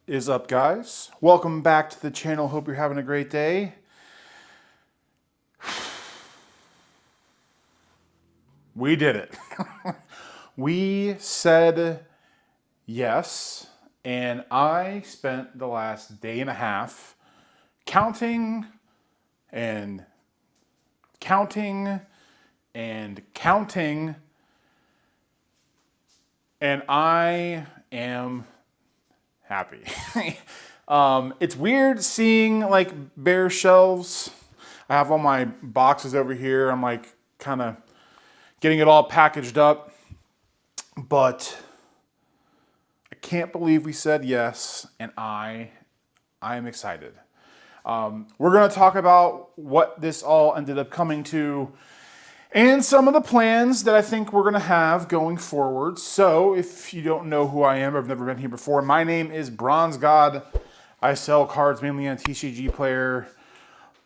Is up, guys? Welcome back to the channel. Hope you're having a great day. We did it. We said yes, and I spent the last day and a half counting and counting and counting, and I am happy. It's weird seeing like bare shelves. I have all my boxes over here. I'm like kind of getting it all packaged up, but I can't believe we said yes, and I am excited. We're going to talk about what this all ended up coming to and some of the plans that I think we're going to have going forward. So if you don't know who I am, or have never been here before, my name is Bronzgod. I sell cards mainly on Tcgplayer,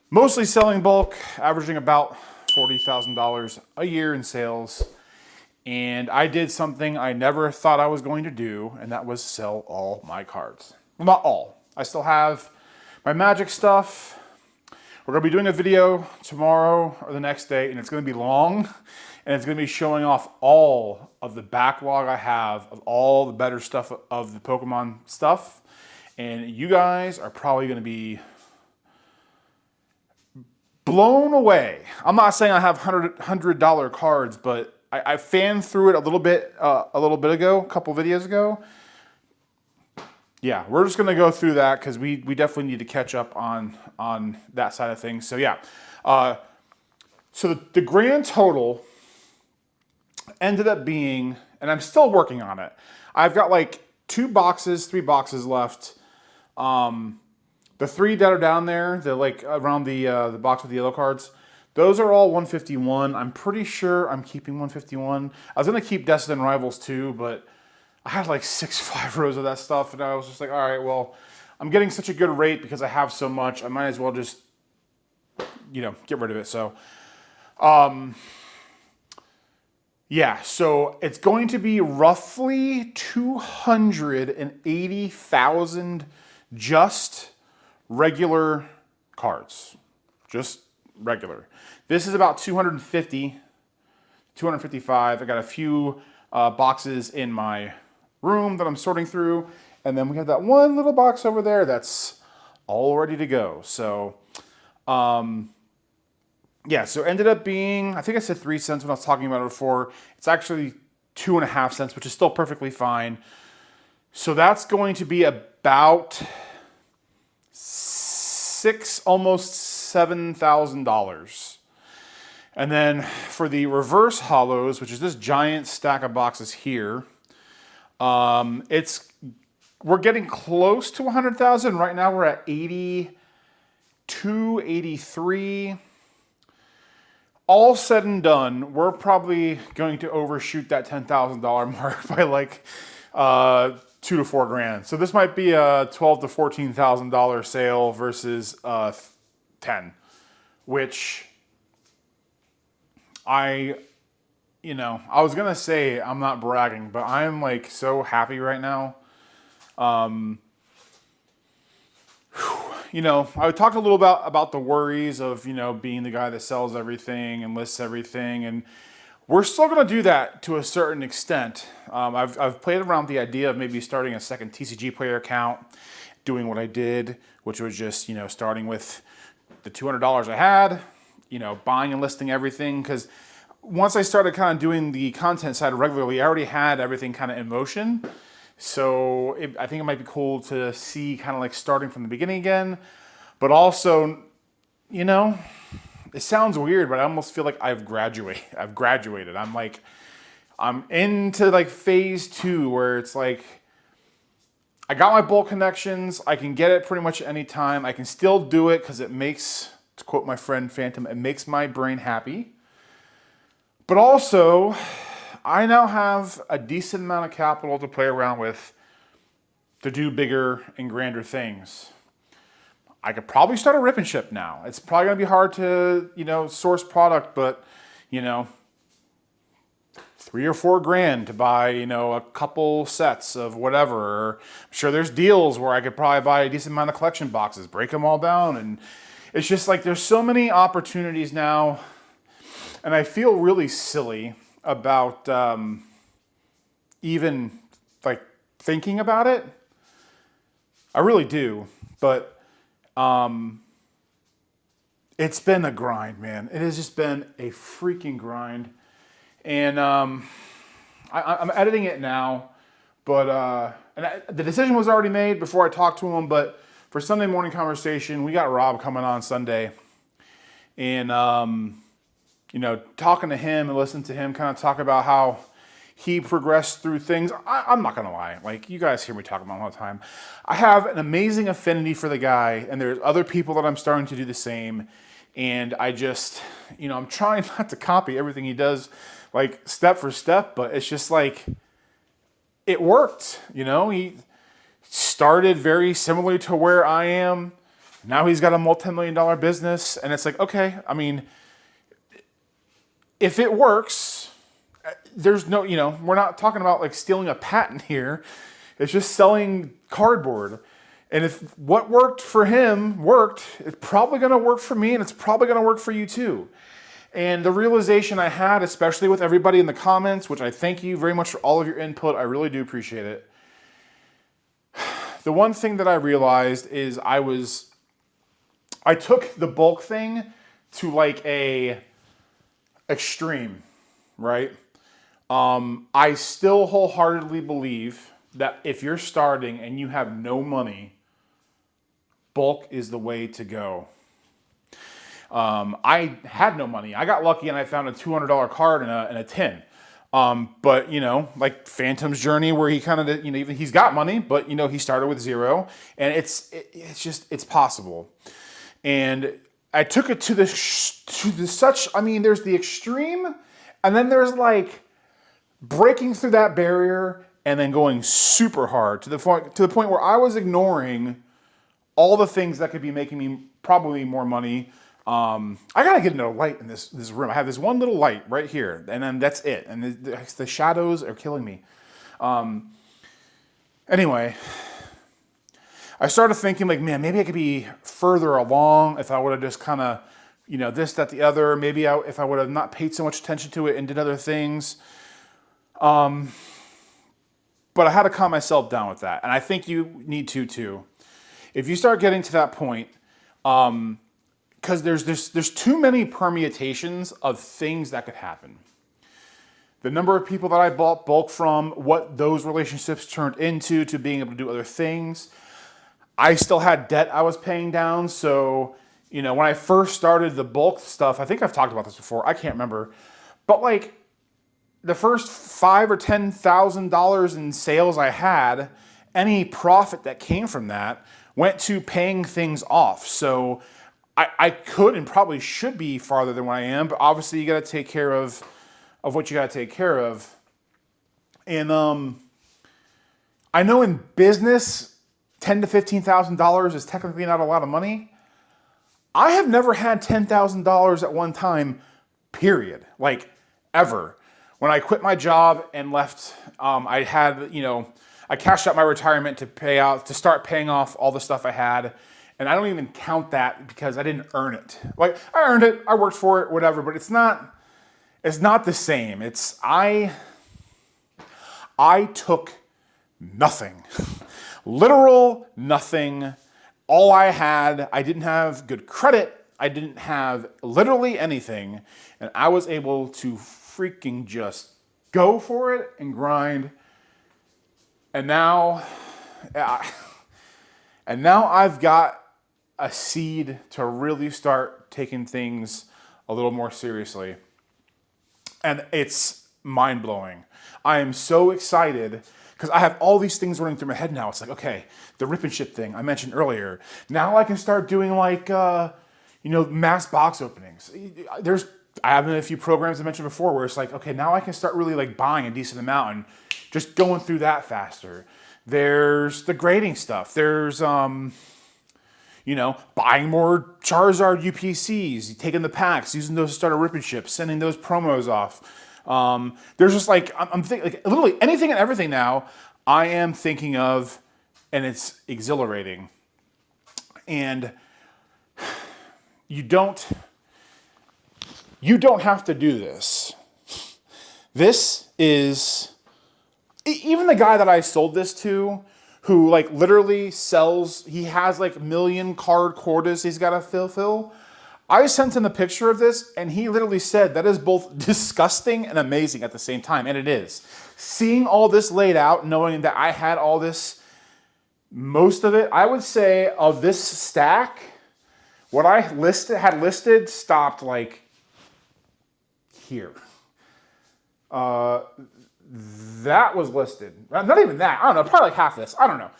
mostly selling bulk, averaging about $40,000 a year in sales. And I did something I never thought I was going to do, and that was sell all my cards. Well, not all. I still have my Magic stuff. We're going to be doing a video tomorrow or the next day, and it's going to be long, and it's going to be showing off all of the backlog I have of all the better stuff of the Pokemon stuff. And you guys are probably going to be blown away. I'm not saying I have $100 cards, but I fanned through it a little bit ago, a couple videos ago. Yeah, we're just gonna go through that because we definitely need to catch up on that side of things. So yeah, so the grand total ended up being, and I'm still working on it. I've got like 3 boxes left. The 3 that are down there, they're like around the box with the yellow cards. Those are all 151. I'm pretty sure I'm keeping 151. I was gonna keep Destined Rivals too, but I had like 6 5-rows of that stuff, and I was just like, all right, well, I'm getting such a good rate because I have so much. I might as well just, get rid of it. So, yeah, so it's going to be roughly 280,000 just regular cards. Just regular. This is about 250, 255. I got a few boxes in my room that I'm sorting through, and then we have that one little box over there that's all ready to go. So yeah, so it ended up being, I think I said 3 cents when I was talking about it before. It's actually 2.5 cents, which is still perfectly fine. So that's going to be about almost $7,000. And then for the reverse hollows, which is this giant stack of boxes here, we're getting close to 100,000. Right now we're at 82, 83. All said and done, we're probably going to overshoot that $10,000 mark by like $2 to $4 grand. So this might be a $12,000 to $14,000 sale versus 10, which I was gonna say I'm not bragging, but I am like so happy right now. I talked a little about the worries of, being the guy that sells everything and lists everything, and we're still gonna do that to a certain extent. I've played around with the idea of maybe starting a second Tcgplayer account, doing what I did, which was just, starting with the $200 I had, buying and listing everything, because once I started kind of doing the content side regularly, I already had everything kind of in motion. So I think it might be cool to see kind of like starting from the beginning again. But also, it sounds weird, but I almost feel like I've graduated. I'm into like phase 2 where it's like, I got my bulk connections. I can get it pretty much any time. I can still do it because it makes, to quote my friend Phantom, it makes my brain happy. But also, I now have a decent amount of capital to play around with to do bigger and grander things. I could probably start a rip and ship now. It's probably going to be hard to, source product, but, $3 or $4 to buy, a couple sets of whatever. Or I'm sure there's deals where I could probably buy a decent amount of collection boxes, break them all down. And it's just like, there's so many opportunities now. And I feel really silly about even like thinking about it. I really do. But it's been a grind, man. It has just been a freaking grind. And I'm editing it now, but the decision was already made before I talked to him. But for Sunday morning conversation, we got Rob coming on Sunday, and talking to him and listening to him kind of talk about how he progressed through things. I'm not gonna lie, like you guys hear me talk about him all the time. I have an amazing affinity for the guy, and there's other people that I'm starting to do the same. And I just, I'm trying not to copy everything he does, like step for step, but it's just like, it worked, he started very similarly to where I am. Now he's got a multi-million-dollar business, and it's like, okay, I mean, if it works, there's no, we're not talking about like stealing a patent here. It's just selling cardboard. And if what worked for him worked, it's probably going to work for me, and it's probably going to work for you too. And the realization I had, especially with everybody in the comments, which I thank you very much for all of your input, I really do appreciate it. The one thing that I realized is I took the bulk thing to like a extreme, right? I still wholeheartedly believe that if you're starting and you have no money, bulk is the way to go. I had no money. I got lucky and I found a $200 card and a tin. But like Phantom's journey, where he kind of, even he's got money, but he started with zero, and it's possible. And I took it to such. I mean, there's the extreme, and then there's like breaking through that barrier and then going super hard to the point where I was ignoring all the things that could be making me probably more money. I gotta get into a light in this room. I have this one little light right here, and then that's it. And the shadows are killing me. Anyway, I started thinking like, man, maybe I could be further along if I would have just kind of, this, that, the other. Maybe if I would have not paid so much attention to it and did other things. But I had to calm myself down with that, and I think you need to too. If you start getting to that point, because there's too many permutations of things that could happen. The number of people that I bought bulk from, what those relationships turned into, to being able to do other things. I still had debt I was paying down, so when I first started the bulk stuff, I think I've talked about this before. I can't remember, but like the first $5,000 or $10,000 in sales I had, any profit that came from that went to paying things off. So I could and probably should be farther than where I am, but obviously you got to take care of what you got to take care of. And I know in business, $10,000 to $15,000 is technically not a lot of money. I have never had $10,000 at one time, period, like ever. When I quit my job and left, I had, I cashed out my retirement to start paying off all the stuff I had. And I don't even count that because I didn't earn it. Like, I earned it, I worked for it, whatever, but it's not the same. I took nothing. Literal nothing. All I had, I didn't have good credit. I didn't have literally anything. And I was able to freaking just go for it and grind. And now I've got a seed to really start taking things a little more seriously. And it's mind-blowing. I am so excited because I have all these things running through my head now. It's like, okay, the rip and ship thing I mentioned earlier. Now I can start doing like, mass box openings. I have a few programs I mentioned before where it's like, okay, now I can start really like buying a decent amount and just going through that faster. There's the grading stuff. There's, buying more Charizard UPCs, taking the packs, using those to start a rip and ship, sending those promos off. There's just like, I'm thinking, like literally anything and everything now I am thinking of, and it's exhilarating. And you don't have to do this. This is, even the guy that I sold this to, who like literally sells, he has like million card quotas he's got to fulfill. I sent him a picture of this and he literally said that is both disgusting and amazing at the same time. And it is. Seeing all this laid out, knowing that I had all this, most of it, I would say of this stack, what I had listed stopped like here. That was listed. Not even that. I don't know. Probably like half this. I don't know.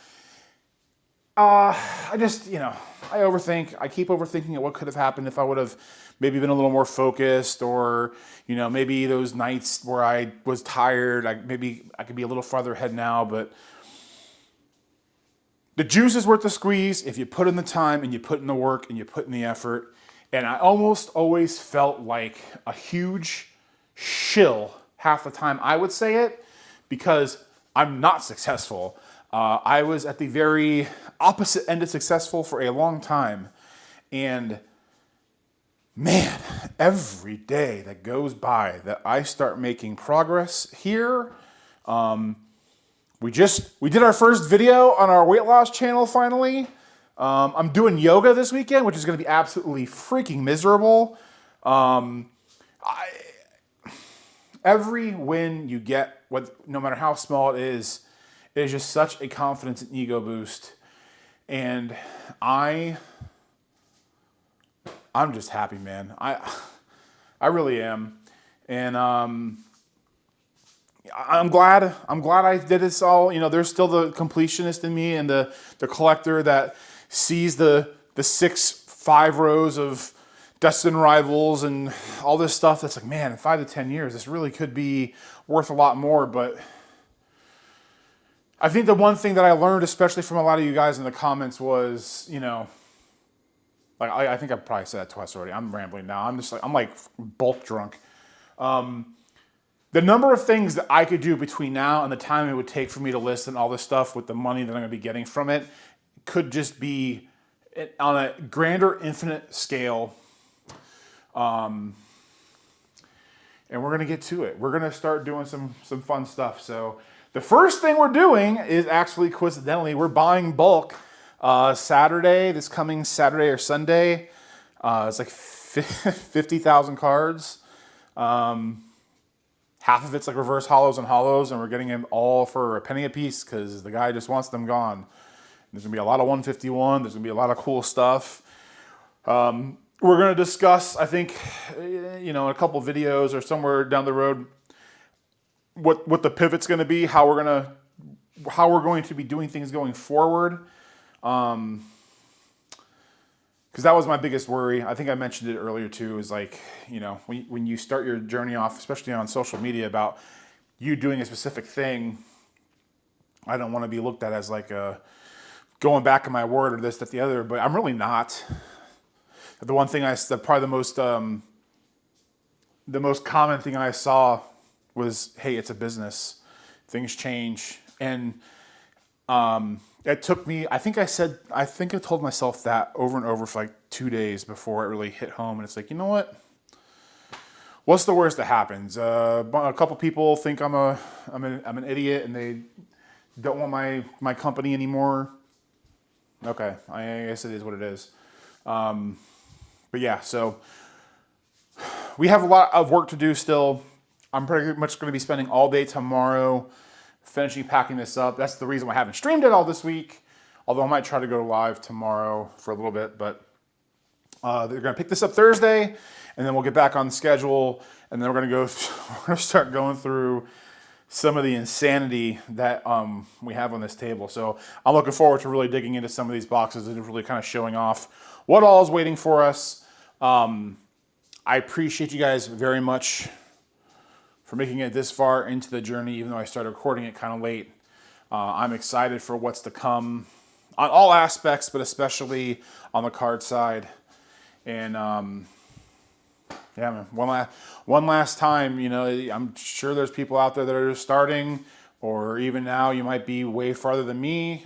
I just, I overthink. I keep overthinking what could have happened if I would have maybe been a little more focused, or, maybe those nights where I was tired, maybe I could be a little farther ahead now, but the juice is worth the squeeze if you put in the time and you put in the work and you put in the effort. And I almost always felt like a huge shill half the time I would say it, because I'm not successful. I was at the very opposite end of successful for a long time. And man, every day that goes by that I start making progress here, we did our first video on our weight loss channel finally. I'm doing yoga this weekend, which is going to be absolutely freaking miserable. Every win you get, no matter how small it is just such a confidence and ego boost. And I'm just happy, man. I really am. And I'm glad I did this all. There's still the completionist in me and the collector that sees the 5 rows of Destin Rivals and all this stuff that's like, man, in 5 to 10 years, this really could be worth a lot more. But I think the one thing that I learned, especially from a lot of you guys in the comments, was, like I think I probably said that twice already. I'm rambling now. I'm like bulk drunk. The number of things that I could do between now and the time it would take for me to list and all this stuff with the money that I'm going to be getting from it could just be on a grander, infinite scale. And we're going to get to it. We're going to start doing some fun stuff. So the first thing we're doing is actually, coincidentally, we're buying bulk Saturday, this coming Saturday or Sunday. It's like 50,000 cards. Half of it's like reverse hollows and hollows, and we're getting them all for a penny a piece because the guy just wants them gone. There's going to be a lot of 151. There's going to be a lot of cool stuff. We're going to discuss, I think, in a couple videos or somewhere down the road, what the pivot's going to be, how we're going to be doing things going forward. Because that was my biggest worry. I think I mentioned it earlier too, is like, when you start your journey off, especially on social media, about you doing a specific thing, I don't want to be looked at as like going back on my word or this, that, the other, but I'm really not. The one thing probably the most common thing I saw was, hey, it's a business. Things change. And it took me, I think I told myself that over and over for like 2 days before it really hit home. And it's like, you know what? What's the worst that happens? A couple people think I'm an idiot and they don't want my company anymore. Okay, I guess it is what it is. But yeah, so we have a lot of work to do still. I'm pretty much going to be spending all day tomorrow finishing packing this up. That's the reason why I haven't streamed it all this week, although I might try to go live tomorrow for a little bit. But they're going to pick this up Thursday, and then we'll get back on the schedule, and then we're going to start going through some of the insanity that we have on this table. So I'm looking forward to really digging into some of these boxes and really kind of showing off what all is waiting for us. I appreciate you guys very much for making it this far into the journey, even though I started recording it kind of late. I'm excited for what's to come on all aspects, but especially on the card side. And Yeah, man. One last time, you know, I'm sure there's people out there that are just starting, or even now you might be way farther than me.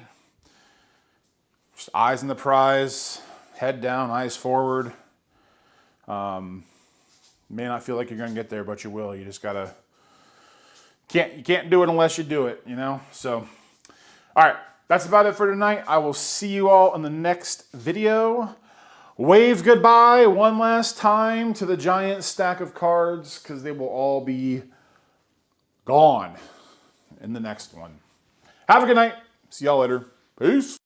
Just eyes on the prize, head down, eyes forward. May not feel like you're gonna get there, but you will. You just gotta, you can't do it unless you do it, you know? So, all right, that's about it for tonight. I will see you all in the next video. Wave goodbye one last time to the giant stack of cards, because they will all be gone in the next one. Have a good night. See y'all later. Peace.